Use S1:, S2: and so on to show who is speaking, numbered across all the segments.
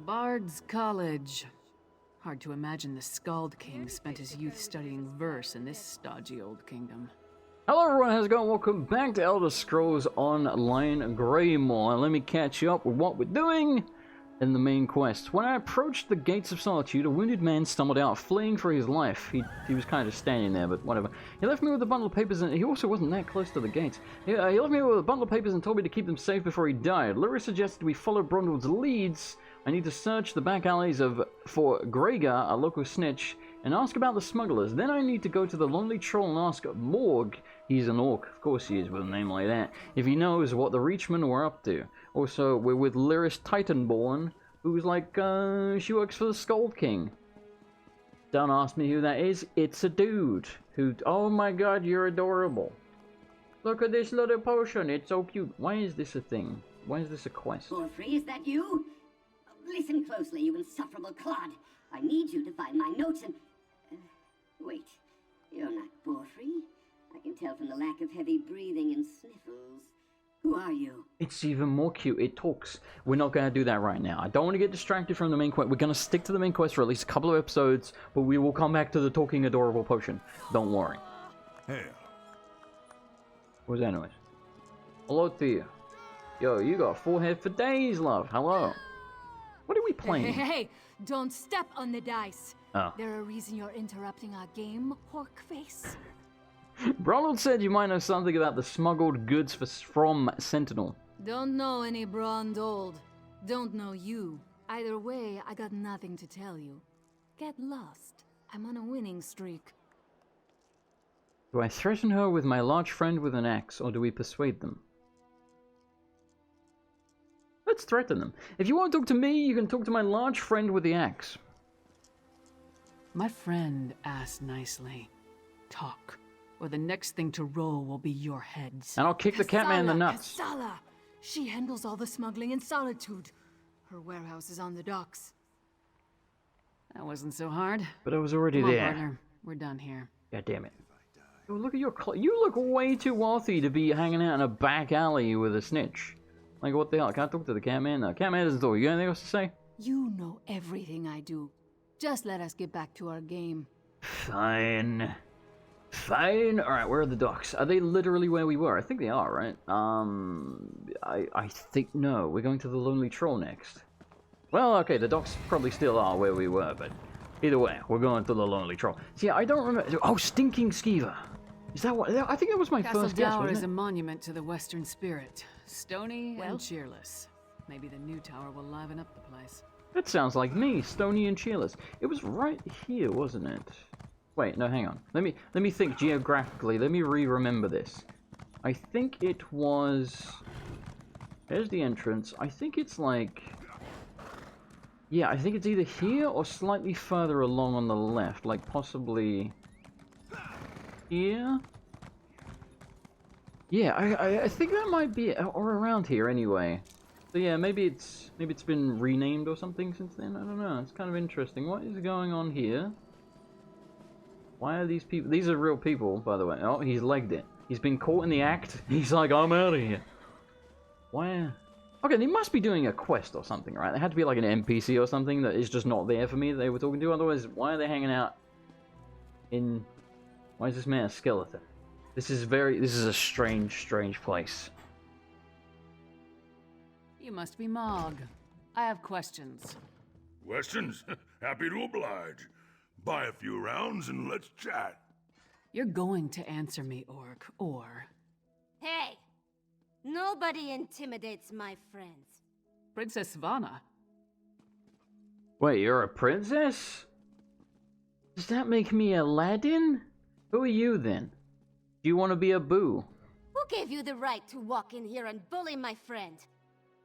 S1: Bard's College. Hard to imagine the Skald King spent his youth studying verse in this stodgy old kingdom.
S2: Hello everyone, how's it going? Welcome back to Elder Scrolls Online Greymoor. Let me catch you up with what we're doing in the main quest. When I approached the Gates of Solitude, a wounded man stumbled out, fleeing for his life. He was kind of standing there, but whatever. He left me with a bundle of papers, and he also wasn't that close to the gates. He left me with a bundle of papers and told me to keep them safe before he died. Lyra suggested we follow Brundle's leads. I need to search the back alleys for Gregor, a local snitch, and ask about the smugglers. Then I need to go to the Lonely Troll and ask Morg, he's an orc, of course he is with a name like that, if he knows what the Reachmen were up to. Also, we're with Lyris Titanborn, who's like, she works for the Skald King. Don't ask me who that is, it's a dude who, oh my god, you're adorable. Look at this little potion, it's so cute. Why is this a thing? Why is this a quest?
S3: Borfrey, is that you? Listen closely, you insufferable clod. I need you to find my notes and... wait, you're not Borfrey. I can tell from the lack of heavy breathing and sniffles. Who are you?
S2: It's even more cute, it talks. We're not going to do that right now. I don't want to get distracted from the main quest. We're going to stick to the main quest for at least a couple of episodes, but we will come back to the talking adorable potion. Don't worry.
S4: Hell.
S2: What's that noise? Hello to you. Yo, you got a forehead for days, love. Hello. What are we playing?
S5: Hey, don't step on the dice.
S2: Oh.
S5: There a reason you're interrupting our game, pork face?
S2: Ronald said you might know something about the smuggled goods from Sentinel.
S5: Don't know any Brondhold. Don't know you. Either way, I got nothing to tell you. Get lost. I'm on a winning streak.
S2: Do I threaten her with my large friend with an axe, or do we persuade them? Let's threaten them. If you won't talk to me, you can talk to my large friend with the axe.
S1: My friend asked nicely. Talk, or the next thing to roll will be your heads.
S2: And I'll kick the catman in the nuts.
S5: Kassala! She handles all the smuggling in Solitude. Her warehouse is on the docks.
S1: That wasn't so hard.
S2: But I was already
S1: Come on,
S2: there.
S1: partner. We're done here.
S2: God damn it. Oh, look at your you look way too wealthy to be hanging out in a back alley with a snitch. Like, what the hell? Can I talk to the catman? No, catman doesn't talk. You got anything else to say?
S5: You know everything I do. Just let us get back to our game.
S2: Fine. Fine. Alright, where are the docks? Are they literally where we were? I think they are, right? I think, no. We're going to the Lonely Troll next. Well, okay, the docks probably still are where we were, but either way, we're going to the Lonely Troll. See, I don't remember. Oh, Stinking Skeever. Is that what? I think that was my
S1: Castle
S2: first guess,
S1: Dower
S2: wasn't
S1: is
S2: it?
S1: a monument to the Western spirit. Stony
S5: Well?
S1: and cheerless. Maybe the new tower will liven up the place.
S2: That sounds like me, stony and cheerless. It was right here, wasn't it? Wait, no, hang on. Let me think geographically. Let me remember this. I think it was... There's the entrance. I think it's like... Yeah, I think it's either here or slightly further along on the left. Like, possibly... here? Yeah, I think that might be it. Or around here, anyway. So yeah, maybe it's been renamed or something since then. I don't know. It's kind of interesting. What is going on here? Why are these people? These are real people, by the way. Oh, he's legged it. He's been caught in the act. He's like, I'm out of here. Why? Okay, they must be doing a quest or something, right? They had to be like an NPC or something that is just not there for me that they were talking to. Otherwise, why are they hanging out in... Why is this man a skeleton? This is a strange place.
S1: You must be Mog. I have questions.
S4: Questions? Happy to oblige. Buy a few rounds and let's chat.
S1: You're going to answer me, Orc, or...
S6: Hey! Nobody intimidates my friends.
S1: Princess Svana.
S2: Wait, you're a princess? Does that make me Aladdin? Who are you then? Do you want to be a boo?
S6: Who gave you the right to walk in here and bully my friend?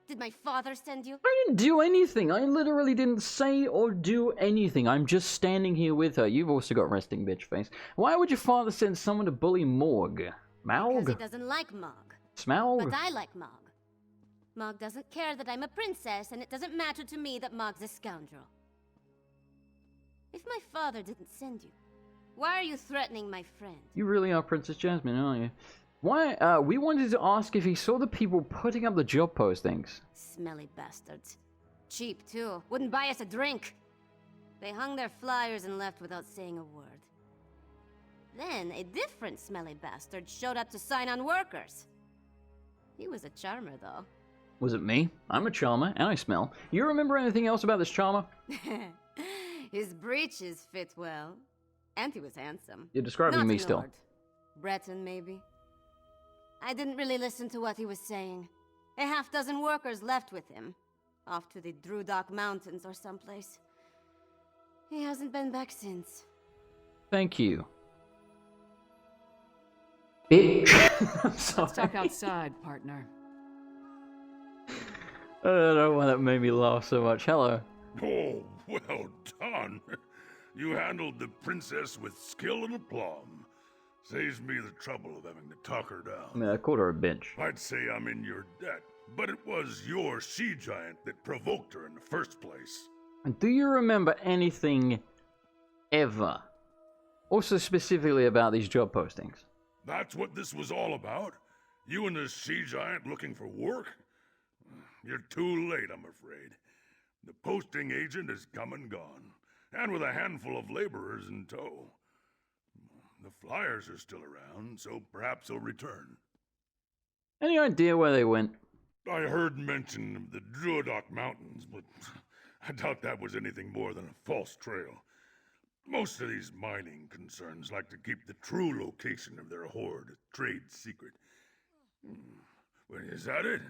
S6: Did my father send you?
S2: I didn't do anything. I literally didn't say or do anything. I'm just standing here with her. You've also got resting bitch face. Why would your father send someone to bully Morg? Maug?
S6: Because he doesn't like Mog.
S2: Smaug?
S6: But I like Mog. Mog doesn't care that I'm a princess, and it doesn't matter to me that Mog's a scoundrel. If my father didn't send you, why are you threatening my friend?
S2: You really are Princess Jasmine, aren't you? Why, we wanted to ask if he saw the people putting up the job postings.
S6: Smelly bastards. cheap, too. Wouldn't buy us a drink. They hung their flyers and left without saying a word. Then, a different smelly bastard showed up to sign on workers. He was a charmer, though.
S2: Was it me? I'm a charmer, and I smell. You remember anything else about this charmer?
S6: His breeches fit well. And he was handsome.
S2: You're describing
S6: Not
S2: me
S6: a
S2: still.
S6: lord. Breton, maybe? I didn't really listen to what he was saying. A half-dozen workers left with him. Off to the Drudok Mountains or someplace. He hasn't been back since.
S2: Thank you. Bitch. I'm sorry.
S1: Let's talk outside, partner.
S2: I don't know why that made me laugh so much. Hello.
S4: Oh, well done. You handled the princess with skill and aplomb. Saves me the trouble of having to talk her
S2: I
S4: down.
S2: mean, I called her a bitch.
S4: I'd say I'm in your debt, but it was your sea giant that provoked her in the first place.
S2: And do you remember anything ever? Also specifically about these job postings?
S4: That's what this was all about? You and the sea giant looking for work? You're too late, I'm afraid. The posting agent has come and gone, and with a handful of laborers in tow. The flyers are still around, so perhaps they'll return.
S2: Any idea where they went?
S4: I heard mention of the Drudok Mountains, but I doubt that was anything more than a false trail. Most of these mining concerns like to keep the true location of their hoard a trade secret. Well, is that it?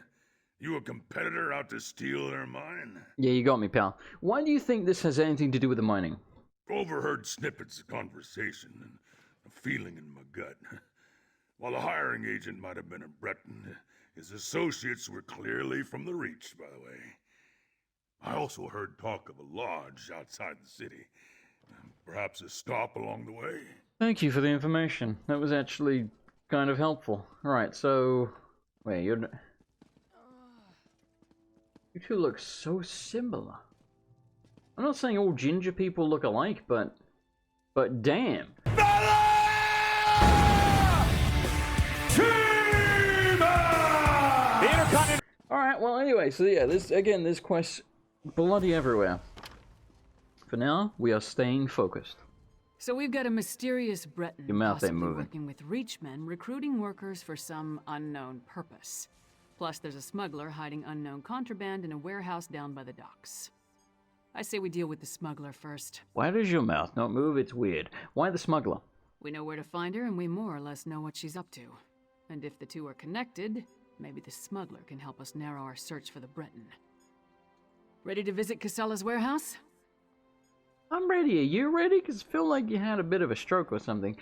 S4: You a competitor out to steal their mine?
S2: Yeah, you got me, pal. Why do you think this has anything to do with the mining?
S4: Overheard snippets of conversation and a feeling in my gut. While the hiring agent might have been a Breton, his associates were clearly from the Reach, by the way. I also heard talk of a lodge outside the city. Perhaps a stop along the way.
S2: Thank you for the information. That was actually kind of helpful. Alright, so... Wait, you're... You two look so similar. I'm not saying all ginger people look alike, but damn. Alright, well anyway, so yeah, this quest bloody everywhere. For now, we are staying focused.
S1: So we've got a mysterious Breton
S2: Your mouth ain't
S1: possibly
S2: moving.
S1: working with Reachmen, recruiting workers for some unknown purpose. Plus, there's a smuggler hiding unknown contraband in a warehouse down by the docks. I say we deal with the smuggler first.
S2: Why does your mouth not move? It's weird. Why the smuggler?
S1: We know where to find her, and we more or less know what she's up to. And if the two are connected, maybe the smuggler can help us narrow our search for the Breton. Ready to visit Casella's warehouse?
S2: I'm ready. Are you ready? Because I feel like you had a bit of a stroke or something.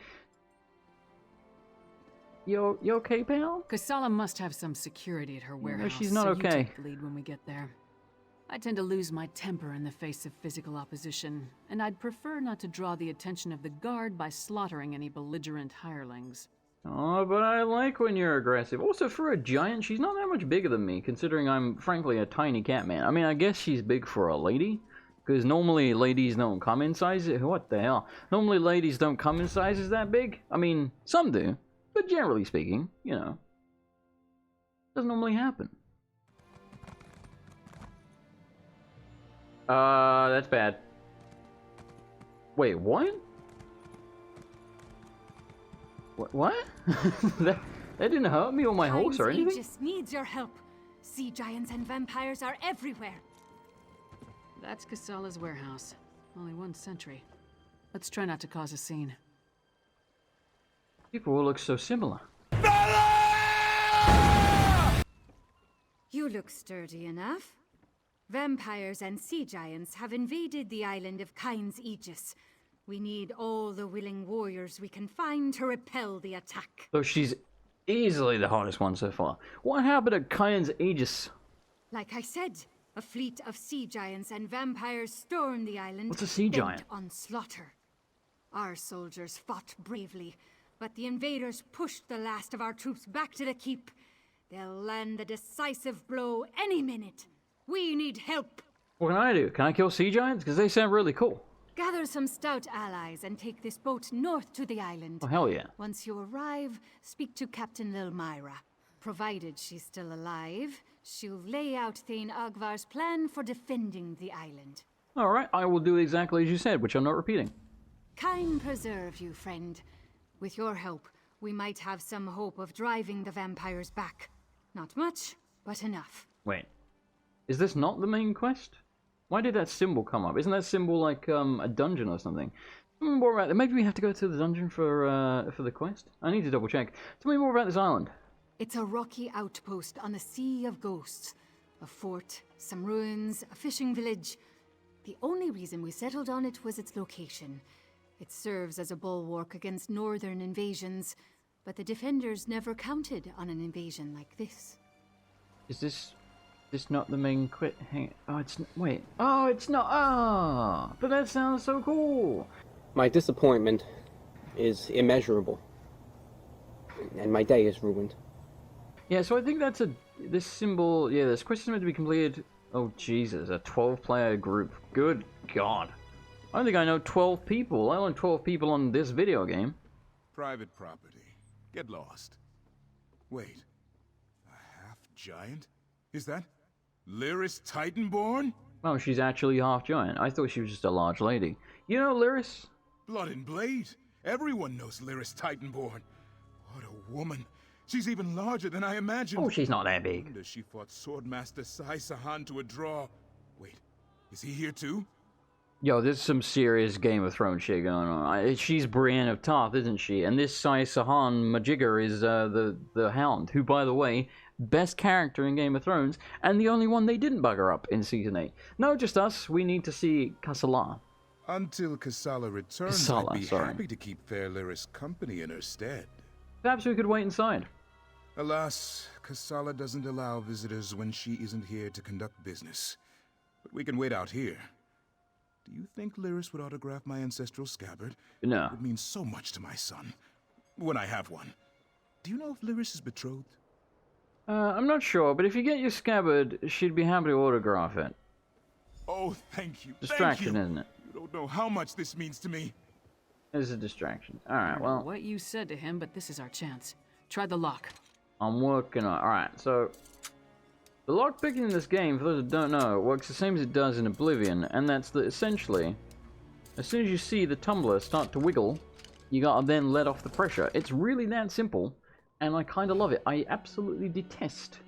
S2: You okay, pal?
S1: Casella must have some security at her warehouse.
S2: she's not
S1: so
S2: okay.
S1: You take the lead when we get there. I tend to lose my temper in the face of physical opposition, and I'd prefer not to draw the attention of the guard by slaughtering any belligerent hirelings.
S2: Oh, but I like when you're aggressive. Also, for a giant, she's not that much bigger than me, considering I'm, frankly, a tiny cat man. I mean, I guess she's big for a lady, because normally ladies don't come in sizes. What the hell? Normally ladies don't come in sizes that big. I mean, some do, but generally speaking, you know, doesn't normally happen. That's bad. Wait, what? What? that didn't hurt me or my horse or anything?
S5: Just needs your help. Sea giants and vampires are everywhere.
S1: That's Casella's warehouse. Only one sentry. Let's try not to cause a scene.
S2: People all look so similar.
S5: You look sturdy enough. Vampires and sea giants have invaded the island of Kyne's Aegis. We need all the willing warriors we can find to repel the attack.
S2: So she's easily the hardest one so far. What happened at Kyne's Aegis?
S5: Like I said, a fleet of sea giants and vampires stormed the island.
S2: What's a sea
S5: bent
S2: giant?
S5: on slaughter. Our soldiers fought bravely, but the invaders pushed the last of our troops back to the keep. They'll land the decisive blow any minute. We need help.
S2: What can I do? Can I kill sea giants? Because they sound really cool.
S5: Gather some stout allies and take this boat north to the island.
S2: Oh, hell yeah.
S5: Once you arrive, speak to Captain Lilmyra. Provided she's still alive, She'll lay out Thane Agvar's plan for defending the island.
S2: Alright, I will do exactly as you said, which I'm not repeating.
S5: Kind preserve you, friend. With your help, we might have some hope of driving the vampires back. Not much, but enough.
S2: Wait. Is this not the main quest? Why did that symbol come up? Isn't that symbol like a dungeon or something? Tell me more about it. Maybe we have to go to the dungeon for the quest? I need to double check. Tell me more about this island.
S5: It's a rocky outpost on the Sea of Ghosts. A fort, some ruins, a fishing village. The only reason we settled on it was its location. It serves as a bulwark against northern invasions, but the defenders never counted on an invasion like this.
S2: Is this not the main quest? Oh, it's wait. Oh, it's not. Ah, but that sounds so cool.
S7: My disappointment is immeasurable, and my day is ruined.
S2: Yeah, so I think that's this symbol. Yeah, this quest is meant to be completed. Oh Jesus, a 12-player group. Good God. I don't think I know 12 people. I only 12 people on this video game.
S8: Private property. Get lost. Wait. A half-giant? Is that Lyris Titanborn?
S2: Oh, she's actually half giant. I thought she was just a large lady. You know Lyris?
S8: Blood and Blade. Everyone knows Lyris Titanborn. What a woman. She's even larger than I imagined.
S2: Oh, she's not that big.
S8: Wonder she fought Swordmaster Sai Sahan to a draw. Wait, is he here too?
S2: Yo, there's some serious Game of Thrones shit going on. She's Brienne of Tarth, isn't she? And this Sai Sahan Majigger is the Hound, who, by the way, best character in Game of Thrones, and the only one they didn't bugger up in Season 8. No, just us. We need to see Kasala.
S8: Until Kasala returns, I'd be happy to keep fair Lyris company in her stead.
S2: Perhaps we could wait inside.
S8: Alas, Kasala doesn't allow visitors when she isn't here to conduct business. But we can wait out here. Do you think Lyris would autograph my ancestral scabbard?
S2: No.
S8: It would mean so much to my son. When I have one. Do you know if Lyris is betrothed?
S2: I'm not sure, but if you get your scabbard, she'd be happy to autograph it.
S8: Oh, thank you.
S2: Distraction,
S8: thank you.
S2: isn't it?
S8: You don't know how much this means to me.
S2: It's a distraction. Alright,
S1: I don't know
S2: well,
S1: what you said to him, but this is our chance. Try the lock.
S2: I'm working on it. Alright, so the lockpicking in this game, for those who don't know, works the same as it does in Oblivion, and that's that essentially, as soon as you see the tumbler start to wiggle, you gotta then let off the pressure. It's really that simple, and I kinda love it. I absolutely detest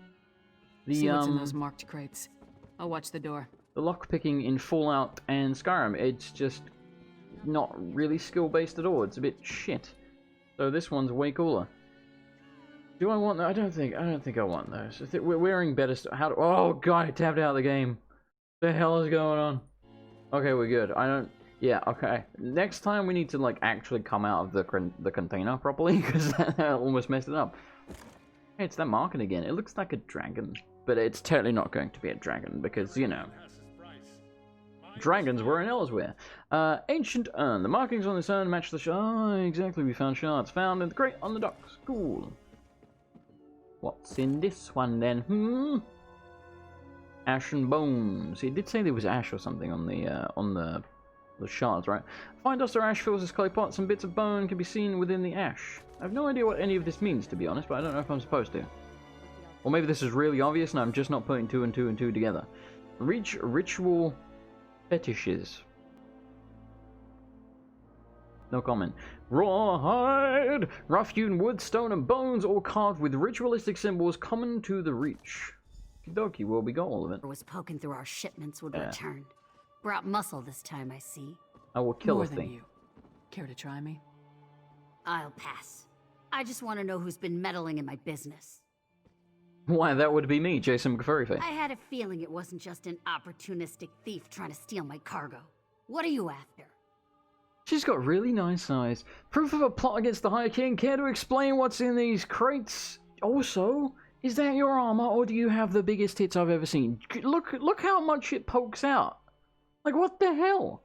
S2: the
S1: See what's in those marked crates. I'll watch the door.
S2: the lockpicking in Fallout and Skyrim. It's just not really skill-based at all. It's a bit shit. So this one's way cooler. Do I want that? I don't think I want those. I think we're wearing better stuff. How do... Oh god, I tapped out of the game. What the hell is going on? Okay, we're good. I don't... Yeah, okay. Next time we need to, like, actually come out of the container properly, because that almost messed it up. Hey, it's that marking again. It looks like a dragon. But it's totally not going to be a dragon, because, you know... Dragons were in Elsewhere. Ancient urn. The markings on this urn match the shards. Oh, exactly. We found shards. Found in the crate on the docks. Cool. What's in this one then? Ash and bones. It did say there was ash or something on the shards, right? Fine dust or ash fills this clay pot. Some bits of bone can be seen within the ash. I have no idea what any of this means, to be honest, but I don't know if I'm supposed to. Or maybe this is really obvious and I'm just not putting two and two together. Reach ritual fetishes. No comment. Rawhide! Rough-hewn wood, stone, and bones, all carved with ritualistic symbols common to the Reach. Okie, well, we got all of it.
S9: Was poking through our shipments would return. Brought muscle this time, I see.
S2: I will kill
S1: More
S2: a
S1: than
S2: thing.
S1: you. Care to try me?
S9: I'll pass. I just want to know who's been meddling in my business.
S2: Why, that would be me, Jason McFurryface.
S9: I had a feeling it wasn't just an opportunistic thief trying to steal my cargo. What are you after?
S2: She's got really nice eyes. Proof of a plot against the High King. Care to explain what's in these crates? Also, is that your armor, or do you have the biggest tits I've ever seen? Look how much it pokes out. Like, what the hell?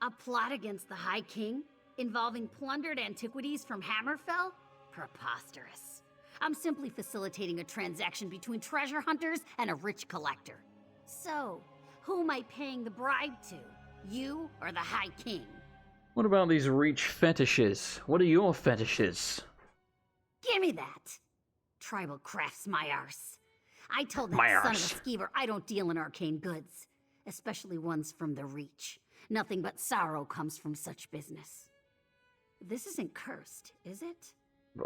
S9: A plot against the High King? Involving plundered antiquities from Hammerfell? Preposterous. I'm simply facilitating a transaction between treasure hunters and a rich collector. So, who am I paying the bribe to? You or the High King?
S2: What about these Reach fetishes? What are your fetishes?
S9: Gimme that! Tribal crafts my arse. I told that
S2: My
S9: son of a
S2: arse.
S9: skeever I don't deal in arcane goods, especially ones from the Reach. Nothing but sorrow comes from such business. This isn't cursed, is it?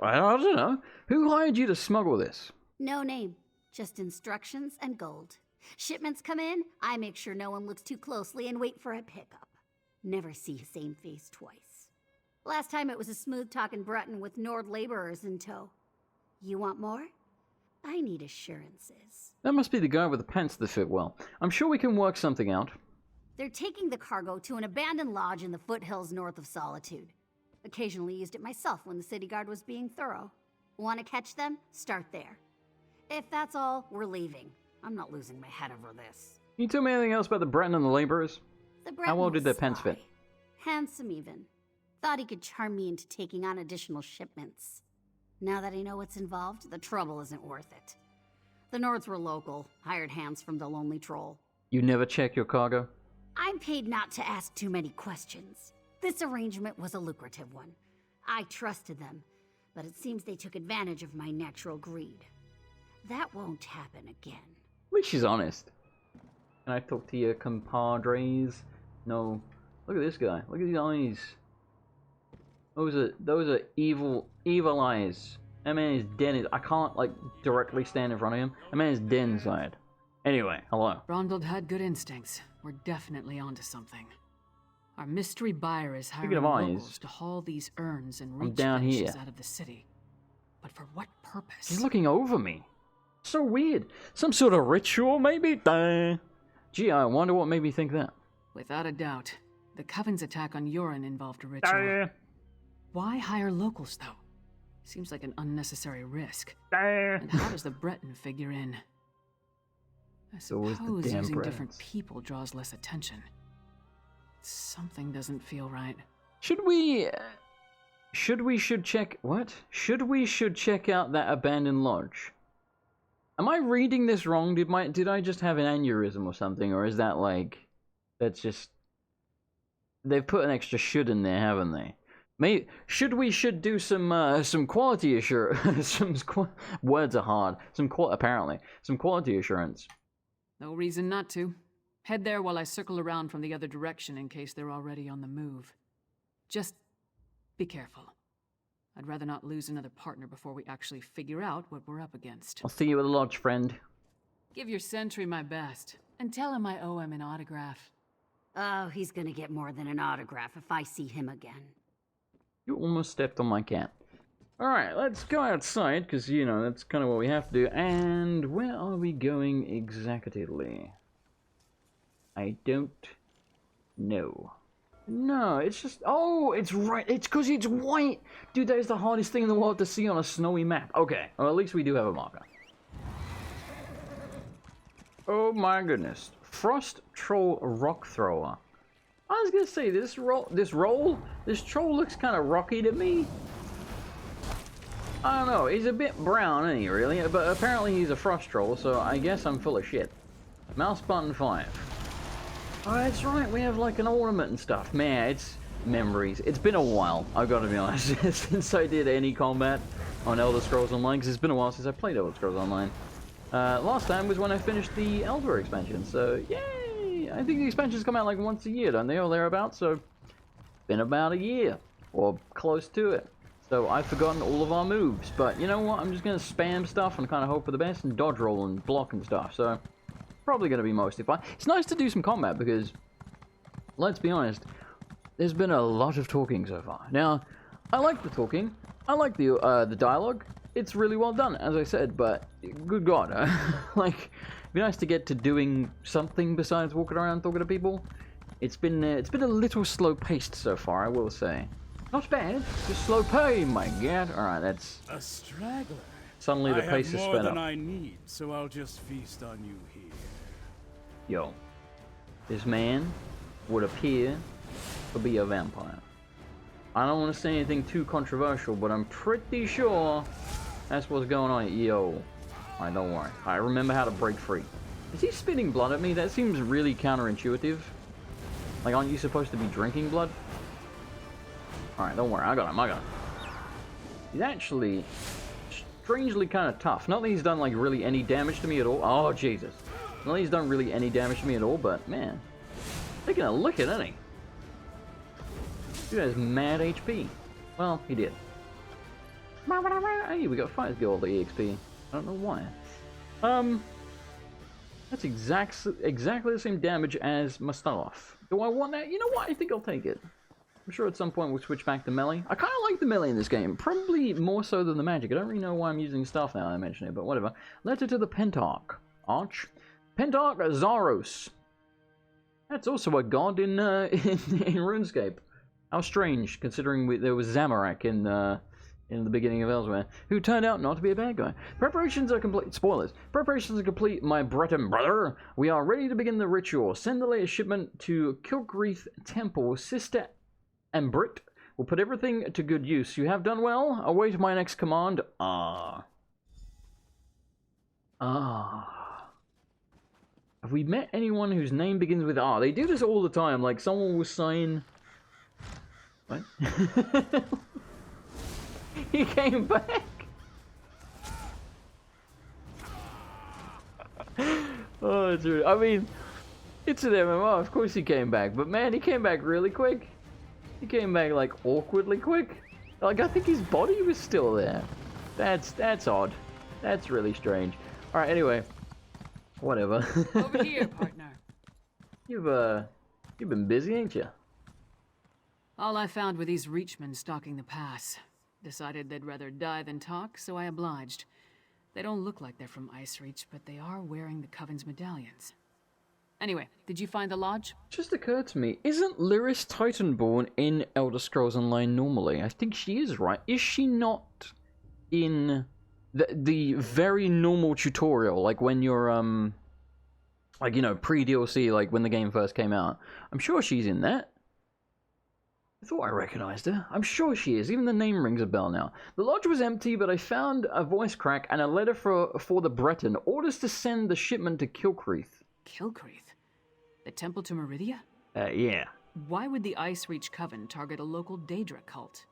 S2: I don't know. Who hired you to smuggle this?
S9: No name, just instructions and gold. Shipments come in, I make sure no one looks too closely and wait for a pickup. Never see same face twice. Last time it was a smooth-talking Breton with Nord laborers in tow. You want more? I need assurances.
S2: That must be the guy with the pants that fit well. I'm sure we can work something out.
S9: They're taking the cargo to an abandoned lodge in the foothills north of Solitude. Occasionally used it myself when the city guard was being thorough. Want to catch them? Start there. If that's all, we're leaving. I'm not losing my head over this.
S2: Can you tell me anything else about the Breton and the laborers?
S9: The Breton
S2: How well did
S9: was
S2: their pants
S9: sly.
S2: fit?
S9: Handsome even. Thought he could charm me into taking on additional shipments. Now that I know what's involved, the trouble isn't worth it. The Nords were local, hired hands from the Lonely Troll.
S2: You never check your cargo?
S9: I'm paid not to ask too many questions. This arrangement was a lucrative one. I trusted them, but it seems they took advantage of my natural greed. That won't happen again.
S2: At least she's honest. Can I talk to your compadres? No. Look at this guy. Look at these eyes. Those are evil eyes. That man is dead. I can't, like, directly stand in front of him. That man is dead inside. Anyway, hello.
S1: Brondeld had good instincts. We're definitely onto something. Our mystery buyer is hiring
S2: Speaking of eyes,
S1: locals to haul these urns and
S2: I'm
S1: reach
S2: down
S1: finishes
S2: here.
S1: out of the city. But for what purpose?
S2: He's looking over me. So weird. Some sort of ritual, maybe? Gee, I wonder what made me think that.
S1: Without a doubt. The Coven's attack on Yoren involved a ritual. Why hire locals, though? Seems like an unnecessary risk. And how does the Breton figure in? I
S2: So is the
S1: suppose
S2: damn
S1: using different
S2: Bretons.
S1: people draws less attention. Something doesn't feel right.
S2: Should we check out that abandoned lodge? Am I reading this wrong? Did I just have an aneurysm or something, or is that like that's just they've put an extra should in there, haven't they? Should do some quality assurance. Words are hard. Some quality assurance.
S1: No reason not to. Head there while I circle around from the other direction in case they're already on the move. Just be careful. I'd rather not lose another partner before we actually figure out what we're up against.
S2: I'll see you at the lodge, friend.
S1: Give your sentry my best, and tell him I owe him an autograph.
S9: Oh, he's gonna get more than an autograph if I see him again.
S2: You almost stepped on my cat. Alright, let's go outside, because, you know, that's kind of what we have to do. And where are we going exactly? I don't know. No, it's just... Oh, it's right. It's because it's white. Dude, that is the hardest thing in the world to see on a snowy map. Okay, well, at least we do have a marker. Oh my goodness. Frost Troll Rock Thrower. I was gonna say, this troll looks kind of rocky to me. I don't know, he's a bit brown, isn't he, really? But apparently he's a frost troll, so I guess I'm full of shit. Mouse button 5. Oh, that's right, we have like an ornament and stuff. Man, it's memories. It's been a while, I've got to be honest, since I did any combat on Elder Scrolls Online, because it's been a while since I played Elder Scrolls Online. Last time was when I finished the Elder expansion, so yay! I think the expansions come out like once a year, don't they, or thereabouts, so been about a year, or close to it. So I've forgotten all of our moves, but you know what, I'm just going to spam stuff and kind of hope for the best and dodge roll and block and stuff, so probably going to be mostly fine. It's nice to do some combat because, let's be honest, there's been a lot of talking so far. Now, I like the talking, I like the dialogue, it's really well done, as I said, but good god, like, it'd be nice to get to doing something besides walking around talking to people. It's been a little slow-paced so far, I will say. Not bad, just slow pay, my god. Alright, that's...
S10: A straggler.
S2: Suddenly the pace is sped up.
S10: I have more than I need, so I'll just feast on you here.
S2: Yo, this man would appear to be a vampire. I don't want to say anything too controversial, but I'm pretty sure that's what's going on. Yo, alright, don't worry. I remember how to break free. Is he spitting blood at me? That seems really counterintuitive. Like, aren't you supposed to be drinking blood? Alright, don't worry. I got him. He's actually strangely kind of tough. Not that he's done like really any damage to me at all. Oh, Jesus. Not that he's done really any damage to me at all, but man, taking a lick at, isn't he? Dude has mad HP. Well, he did. Hey, we got 5 gold EXP. I don't know why. That's exactly the same damage as Mustafa. Do I want that? You know what? I think I'll take it. I'm sure at some point we'll switch back to melee. I kind of like the melee in this game. Probably more so than the magic. I don't really know why I'm using stuff now that I mention it, but whatever. Letter to the Pentarch. Pentarch Zaros. That's also a god in RuneScape. How strange, considering there was Zamorak in the beginning of Elsewhere, who turned out not to be a bad guy. Preparations are complete. Spoilers. Preparations are complete, my Breton brother. We are ready to begin the ritual. Send the latest shipment to Kilgreath Temple. Sister Ambrit will put everything to good use. You have done well. Await my next command. Have we met anyone whose name begins with R? They do this all the time. Like, someone will sign... What? He came back! Oh, it's really... I mean, it's an MMO. Of course he came back. But man, he came back really quick. He came back, like, awkwardly quick. Like, I think his body was still there. That's odd. That's really strange. Alright, anyway. Whatever.
S1: Over here, partner.
S2: You've been busy, ain't you?
S1: All I found were these Reachmen stalking the pass. Decided they'd rather die than talk, so I obliged. They don't look like they're from Icereach, but they are wearing the Coven's medallions. Anyway, did you find the lodge?
S2: Just occurred to me, isn't Lyris Titanborn in Elder Scrolls Online normally? I think she is, right? Is she not in the very normal tutorial, like when you're, like, you know, pre-DLC, like when the game first came out? I'm sure she's in that. I thought I recognized her. I'm sure she is. Even the name rings a bell now. The lodge was empty, but I found a voice crack and a letter for the Breton. Orders to send the shipment to Kilgreath.
S1: Kilgreath? The temple to Meridia?
S2: Yeah.
S1: Why would the Icereach Coven target a local Daedra cult?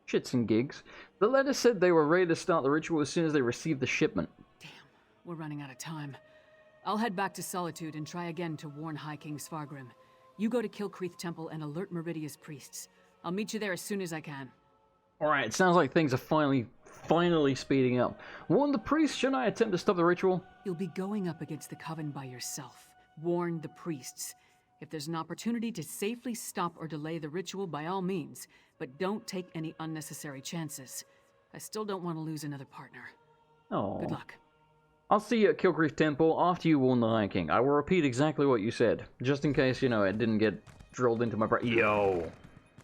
S2: Shits and gigs. The letter said they were ready to start the ritual as soon as they received the shipment.
S1: Damn, we're running out of time. I'll head back to Solitude and try again to warn High King Svargrim. You go to Kilgreath Temple and alert Meridia's priests. I'll meet you there as soon as I can.
S2: Alright, it sounds like things are finally speeding up. Warn the priests, shouldn't I attempt to stop the ritual?
S1: You'll be going up against the Coven by yourself. Warn the priests. If there's an opportunity to safely stop or delay the ritual, by all means, but don't take any unnecessary chances. I still don't want to lose another partner.
S2: Oh.
S1: Good luck.
S2: I'll see you at Kilgreath Temple after you warn the High King. I will repeat exactly what you said, just in case, you know, it didn't get drilled into my brain. Yo,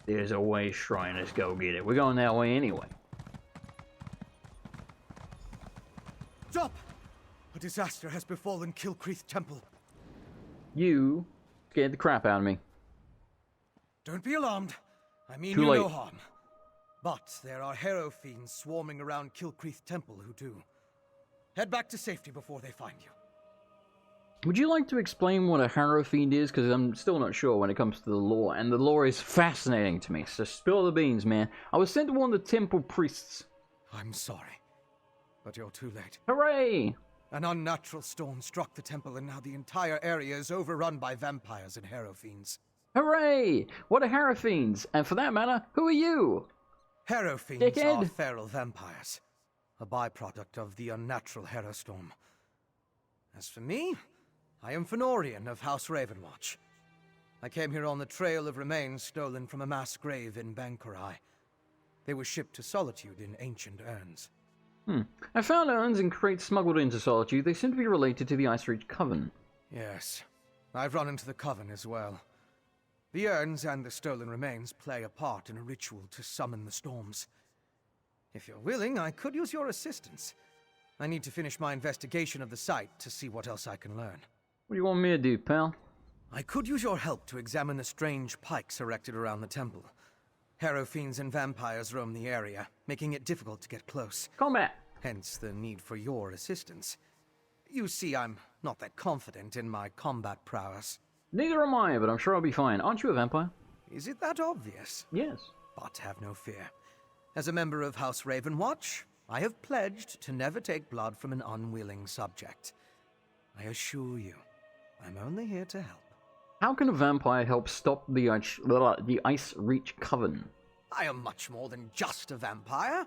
S2: there's a way, Shrine. Let's go get it. We're going that way anyway.
S11: Stop! A disaster has befallen Kilgreath Temple.
S2: You scared the crap out of me.
S11: Don't be alarmed. I mean
S2: Too
S11: you
S2: late.
S11: no harm. But there are Harrow fiends swarming around Kilgreath Temple who do. Head back to safety before they find you.
S2: Would you like to explain what a Harrow Fiend is? Because I'm still not sure when it comes to the lore, and the lore is fascinating to me, so spill the beans, man. I was sent to warn the temple priests.
S11: I'm sorry, but you're too late.
S2: Hooray!
S11: An unnatural storm struck the temple, and now the entire area is overrun by vampires and Harrow fiends.
S2: Hooray! What are Harrow Fiends? And for that matter, who are you?
S11: Harrow fiends
S2: Dickhead.
S11: are feral vampires, a byproduct of the unnatural Harrow storm. As for me, I am Fenorian of House Ravenwatch. I came here on the trail of remains stolen from a mass grave in Bankurai. They were shipped to Solitude in ancient urns.
S2: I found urns and crates smuggled into Solitude. They seem to be related to the Icereach Coven.
S11: Yes, I've run into the Coven as well. The urns and the stolen remains play a part in a ritual to summon the storms. If you're willing, I could use your assistance. I need to finish my investigation of the site to see what else I can learn.
S2: What do you want me to do, pal?
S11: I could use your help to examine the strange pikes erected around the temple. Harrow fiends and vampires roam the area, making it difficult to get close.
S2: Combat!
S11: Hence the need for your assistance. You see, I'm not that confident in my combat prowess.
S2: Neither am I, but I'm sure I'll be fine. Aren't you a vampire?
S11: Is it that obvious?
S2: Yes.
S11: But have no fear. As a member of House Ravenwatch, I have pledged to never take blood from an unwilling subject. I assure you, I'm only here to help.
S2: How can a vampire help stop the Ice Reach Coven?
S11: I am much more than just a vampire.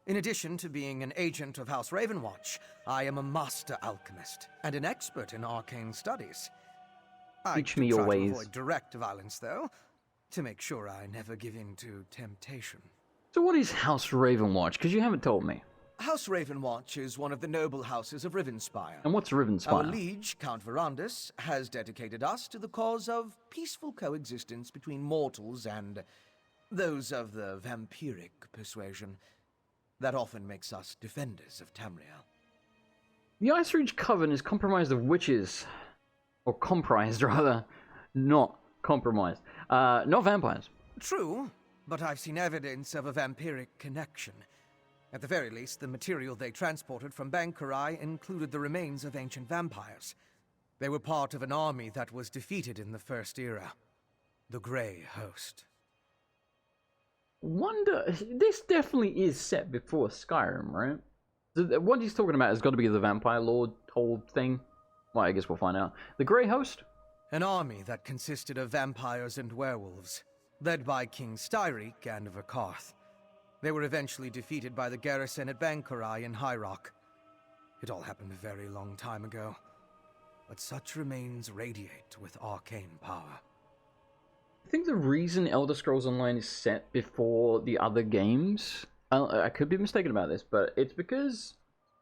S11: In addition to being an agent of House Ravenwatch, I am a master alchemist and an expert in arcane studies.
S2: Teach me your ways.
S11: I avoid direct violence, though, to make sure I never give in to temptation.
S2: So what is House Ravenwatch? Because you haven't told me.
S11: House Ravenwatch is one of the noble houses of Rivenspire.
S2: And what's Rivenspire?
S11: Our liege, Count Verandus, has dedicated us to the cause of peaceful coexistence between mortals and those of the vampiric persuasion. That often makes us defenders of Tamriel.
S2: The Ice Reach Coven is comprised of witches. Or comprised, rather. Not compromised. Not vampires.
S11: True, but I've seen evidence of a vampiric connection. At the very least, the material they transported from Bankarai included the remains of ancient vampires. They were part of an army that was defeated in the First Era. The Grey Host.
S2: Wonder... This definitely is set before Skyrim, right? What he's talking about has got to be the Vampire Lord whole thing. Well, I guess we'll find out. The Grey Host?
S11: An army that consisted of vampires and werewolves, led by King Styric and Verkarth. They were eventually defeated by the garrison at Bankarai in High Rock. It all happened a very long time ago, but such remains radiate with arcane power.
S2: I think the reason Elder Scrolls Online is set before the other games, I could be mistaken about this, but it's because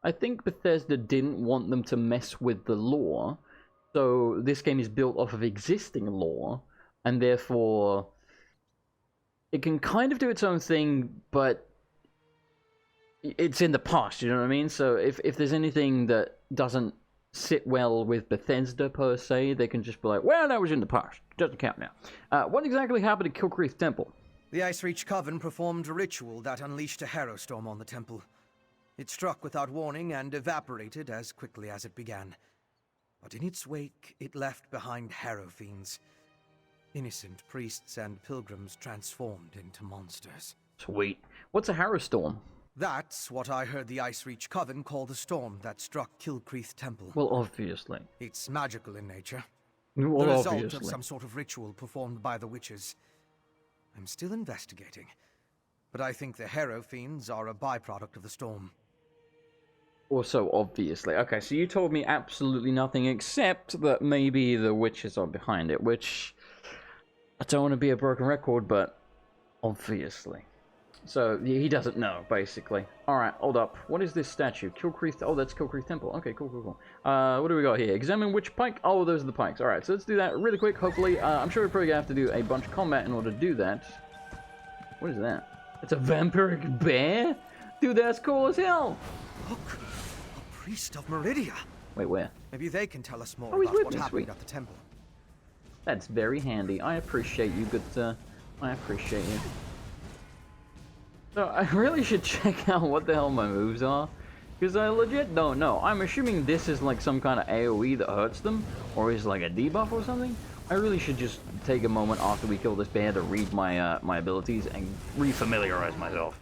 S2: I think Bethesda didn't want them to mess with the lore, so this game is built off of existing lore, and therefore it can kind of do its own thing, but it's in the past, you know what I mean? So if there's anything that doesn't sit well with Bethesda per se, they can just be like, well, that was in the past, doesn't count now. What exactly happened at Kilcreath Temple?
S11: The Ice Reach Coven performed a ritual that unleashed a harrowstorm on the temple. It struck without warning and evaporated as quickly as it began. But in its wake, it left behind harrow fiends. Innocent priests and pilgrims transformed into monsters.
S2: Sweet. What's a harrowstorm?
S11: That's what I heard the Ice Reach Coven call the storm that struck Kilcreath Temple.
S2: Well, obviously.
S11: It's magical in nature.
S2: Well,
S11: the result
S2: obviously.
S11: of some sort of ritual performed by the witches. I'm still investigating, but I think the harrow fiends are a byproduct of the storm.
S2: Also, obviously. Okay, so you told me absolutely nothing except that maybe the witches are behind it, which I don't want to be a broken record, but obviously. So, he doesn't know, basically. Alright, hold up. What is this statue? Kilcreath... Oh, that's Kilcreath Temple. Okay, cool. What do we got here? Examine which pike? Oh, those are the pikes. Alright, so let's do that really quick, hopefully. I'm sure we're probably going to have to do a bunch of combat in order to do that. What is that? It's a vampiric bear? Dude, that's cool as hell!
S11: Look! A priest of Meridia!
S2: Wait, where?
S11: Maybe they can tell us more
S2: Oh, he's
S11: about
S2: with
S11: what
S2: me,
S11: happened
S2: sweet.
S11: at the temple.
S2: That's very handy. I appreciate you, good sir. I appreciate you. So, I really should check out what the hell my moves are, because I legit don't know. I'm assuming this is like some kind of AoE that hurts them, or is like a debuff or something. I really should just take a moment after we kill this bear to read my my abilities and refamiliarize myself.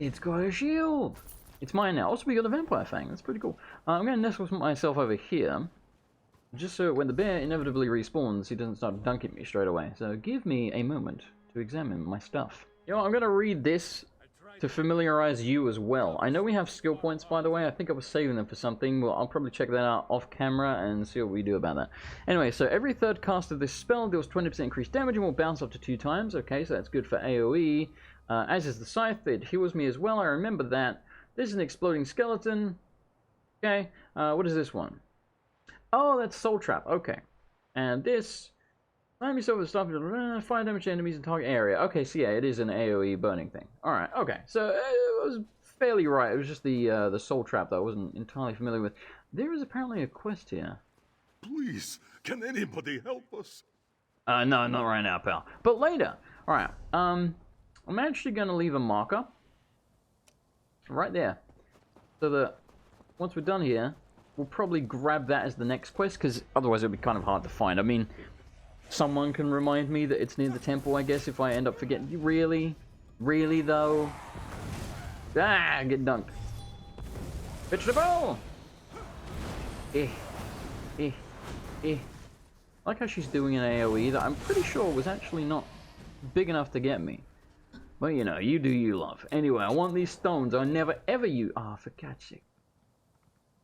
S2: It's got a shield! It's mine now. Also, we got a vampire fang. That's pretty cool. I'm going to nestle myself over here, just so when the bear inevitably respawns, he doesn't start dunking me straight away. So give me a moment to examine my stuff. Yo, I'm going to read this to familiarize you as well. I know we have skill points, by the way. I think I was saving them for something. Well, I'll probably check that out off camera and see what we do about that. Anyway, so every third cast of this spell deals 20% increased damage and will bounce up to 2 times. Okay, so that's good for AoE. As is the scythe, it heals me as well. I remember that. This is an exploding skeleton. Okay, what is this one? Oh, that's Soul Trap. Okay. And this... Slam yourself with stuff, fire damage to enemies in target area. Okay, so yeah, it is an AoE burning thing. Alright, okay. So it was fairly right. It was just the Soul Trap that I wasn't entirely familiar with. There is apparently a quest here.
S4: Please, can anybody help us?
S2: No, not right now, pal. But later. Alright, I'm actually going to leave a marker right there. So that once we're done here, we'll probably grab that as the next quest, because otherwise it would be kind of hard to find. I mean... Someone can remind me that it's near the temple, I guess, if I end up forgetting. Really? Really, though? Ah, get dunked. Vegetable! Eh. I like how she's doing an AoE that I'm pretty sure was actually not big enough to get me. But you know, you do you, love. Anyway, I want these stones. I never ever use. Ah, for God's sake.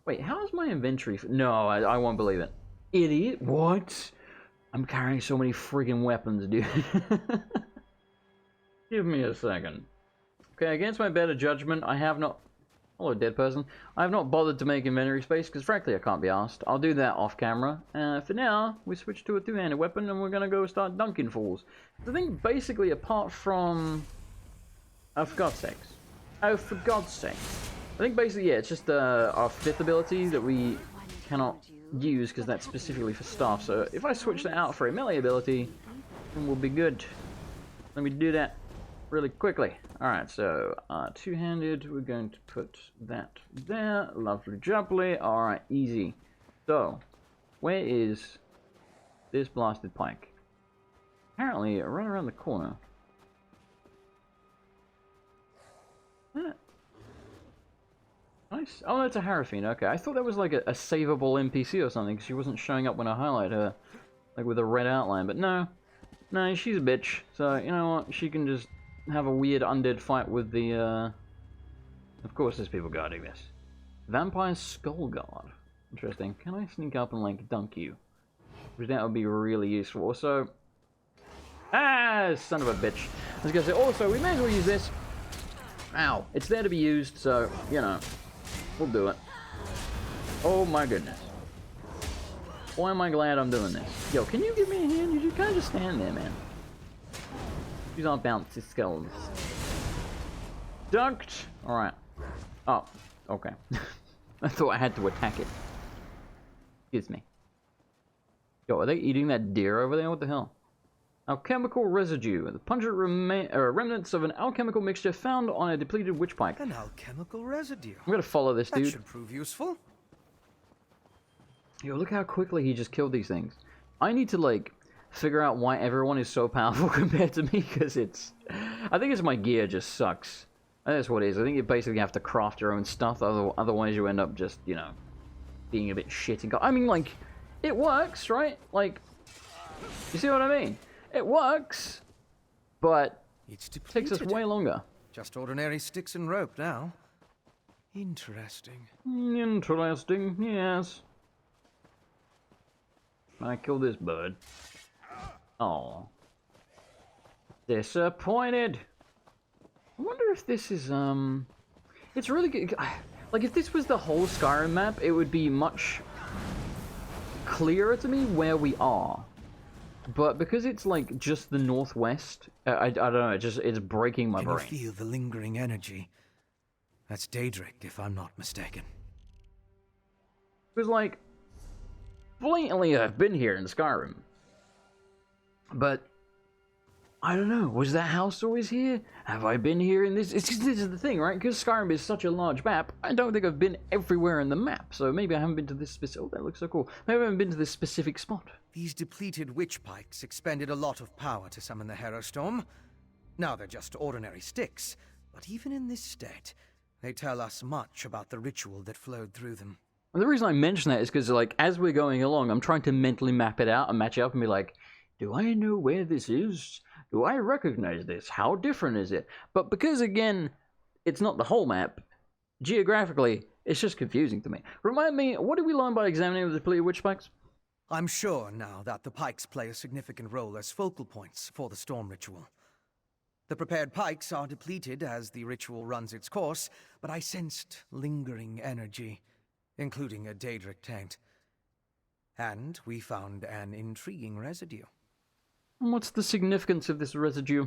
S2: Wait, how's my inventory? No, I won't believe it. Idiot. What? I'm carrying so many friggin' weapons, dude. Give me a second. Okay, against my better judgment, I have not... Hello, dead person. I have not bothered to make inventory space, because frankly, I can't be asked. I'll do that off camera. For now, we switch to a two-handed weapon, and we're gonna go start dunking fools. I think, basically, apart from... Oh, for God's sakes. Oh, for God's sake. I think, basically, yeah, it's just our fifth ability that we cannot use, because that's specifically for staff. So, if I switch that out for a melee ability, then we'll be good. Let me do that really quickly. Alright, so two-handed, we're going to put that there. Lovely jubbly. Alright, easy. So, where is this blasted pike? Apparently, right around the corner. Nice. Oh, that's a Harafine. Okay, I thought that was like a savable NPC or something, because she wasn't showing up when I highlight her, like with a red outline. But no, she's a bitch. So, you know what? She can just have a weird undead fight with the, Of course there's people guarding this. Vampire Skull Guard. Interesting. Can I sneak up and, like, dunk you? Because that would be really useful. Also... Ah, son of a bitch. I was gonna say, also, we may as well use this. Ow. It's there to be used, so, you know. We'll do it. Oh my goodness. Boy, am I glad I'm doing this. Yo, can you give me a hand? You can't just stand there, man. Use our bouncy skulls. Dunked! Alright. Oh, okay. I thought I had to attack it. Excuse me. Yo, are they eating that deer over there? What the hell? Alchemical residue. The pungent remnants of an alchemical mixture found on a depleted witch pike.
S11: An alchemical residue.
S2: I'm gonna follow this dude.
S11: That should prove useful.
S2: Yo, look how quickly he just killed these things. I need to, like, figure out why everyone is so powerful compared to me, because it's... I think it's my gear just sucks. That's what it is. I think you basically have to craft your own stuff, otherwise you end up just, you know, being a bit shit. I mean, like, it works, right? Like, you see what I mean? It works, but it takes us way longer.
S11: Just ordinary sticks and rope now. Interesting.
S2: Interesting, yes. I kill this bird. Oh. Disappointed. I wonder if this is, It's really good. Like, if this was the whole Skyrim map, it would be much clearer to me where we are. But because it's, like, just the northwest, I don't know, it's breaking my brain.
S11: Can you feel the lingering energy? That's Daedric, if I'm not mistaken.
S2: Because, like, blatantly I've been here in Skyrim. But, I don't know, was that house always here? Have I been here in this? This is the thing, right? Because Skyrim is such a large map, I don't think I've been everywhere in the map. So maybe I haven't been to this specific... Oh, that looks so cool. Maybe I haven't been to this specific spot.
S11: These depleted witch pikes expended a lot of power to summon the Harrowstorm. Now they're just ordinary sticks, but even in this state, they tell us much about the ritual that flowed through them.
S2: And the reason I mention that is because, like, as we're going along, I'm trying to mentally map it out and match it up and be like, do I know where this is? Do I recognize this? How different is it? But because, again, it's not the whole map, geographically, it's just confusing to me. Remind me, what did we learn by examining the depleted witch pikes?
S11: I'm sure now that the pikes play a significant role as focal points for the storm ritual. The prepared pikes are depleted as the ritual runs its course, but I sensed lingering energy, including a Daedric taint. And we found an intriguing residue.
S2: What's the significance of this residue?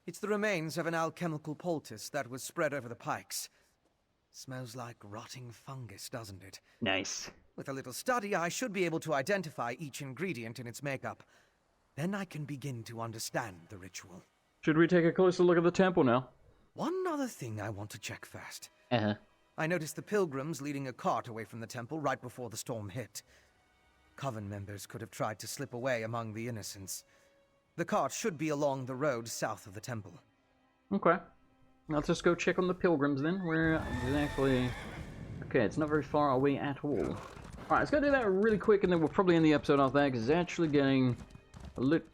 S11: It's the remains of an alchemical poultice that was spread over the pikes. Smells like rotting fungus, doesn't it?
S2: Nice.
S11: With a little study, I should be able to identify each ingredient in its makeup. Then I can begin to understand the ritual.
S2: Should we take a closer look at the temple now?
S11: One other thing I want to check first.
S2: Uh-huh.
S11: I noticed the pilgrims leading a cart away from the temple right before the storm hit. Coven members could have tried to slip away among the innocents. The cart should be along the road south of the temple.
S2: Okay. Let's just go check on the pilgrims then. Where exactly... Okay, it's not very far away at all. Alright, let's go do that really quick and then we'll probably end the episode off that because it's actually getting a little...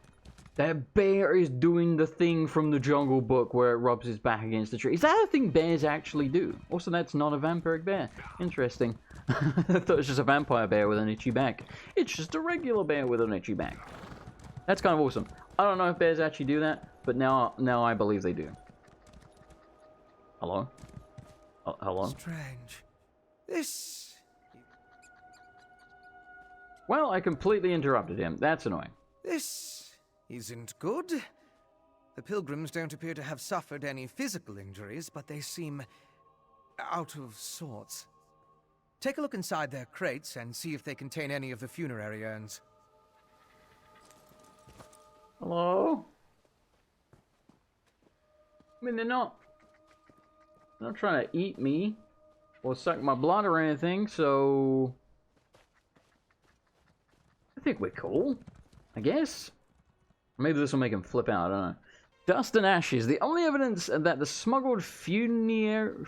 S2: That bear is doing the thing from the Jungle Book where it rubs his back against the tree. Is that a thing bears actually do? Also, that's not a vampiric bear. Interesting. I thought it was just a vampire bear with an itchy back. It's just a regular bear with an itchy back. That's kind of awesome. I don't know if bears actually do that, but now I believe they do. Hello? Oh, hello?
S11: Strange. This...
S2: Well, I completely interrupted him. That's annoying.
S11: This isn't good. The pilgrims don't appear to have suffered any physical injuries, but they seem out of sorts. Take a look inside their crates and see if they contain any of the funerary urns.
S2: Hello? I mean, they're not trying to eat me or suck my blood or anything, so I think we're cool, I guess. Maybe this will make him flip out, I don't know. Dust and ashes. The only evidence that the smuggled funerary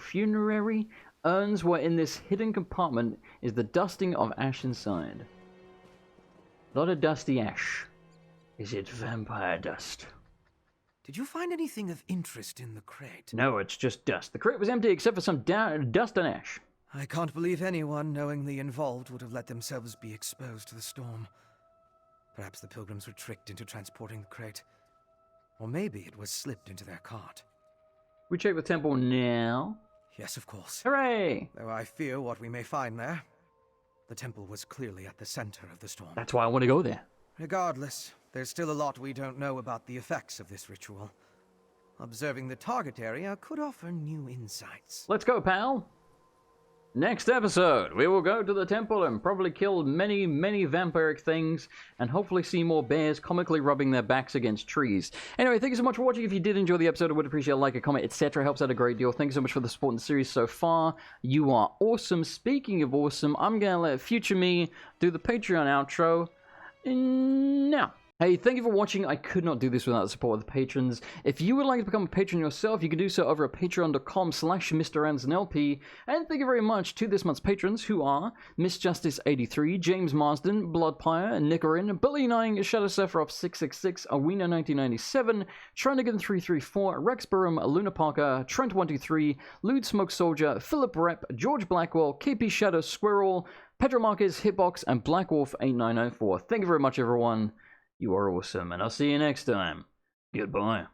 S2: urns were in this hidden compartment is the dusting of ash inside. A lot of dusty ash. Is it vampire dust?
S11: Did you find anything of interest in the crate?
S2: No, it's just dust. The crate was empty except for some dust and ash.
S11: I can't believe anyone knowingly involved would have let themselves be exposed to the storm. Perhaps the pilgrims were tricked into transporting the crate. Or maybe it was slipped into their cart.
S2: We check the temple now.
S11: Yes, of course.
S2: Hooray!
S11: Though I fear what we may find there. The temple was clearly at the center of the storm.
S2: That's why I want to go there.
S11: Regardless, there's still a lot we don't know about the effects of this ritual. Observing the target area could offer new insights.
S2: Let's go, pal! Next episode, we will go to the temple and probably kill many, many vampiric things, and hopefully see more bears comically rubbing their backs against trees. Anyway, thank you so much for watching. If you did enjoy the episode, I would appreciate a like, a comment, etc. Helps out a great deal. Thank you so much for the support in the series so far. You are awesome. Speaking of awesome, I'm going to let future me do the Patreon outro now. Hey, thank you for watching. I could not do this without the support of the patrons. If you would like to become a patron yourself, you can do so over at patreon.com/MrAndersonLP. And thank you very much to this month's patrons, who are Miss Justice 83, James Marsden, Bloodpire, Nicarin, Billy9, Shadow Sephiroth 666, Awena 1997, Trinigan 334, Rex Burham, Luna Parker, Trent 123, Lewd Smoke Soldier, Philip Rep, George Blackwell, KP Shadow Squirrel, Pedro Marquez, Hitbox, and Black Wolf 8904. Thank you very much, everyone. You are awesome, and I'll see you next time. Goodbye.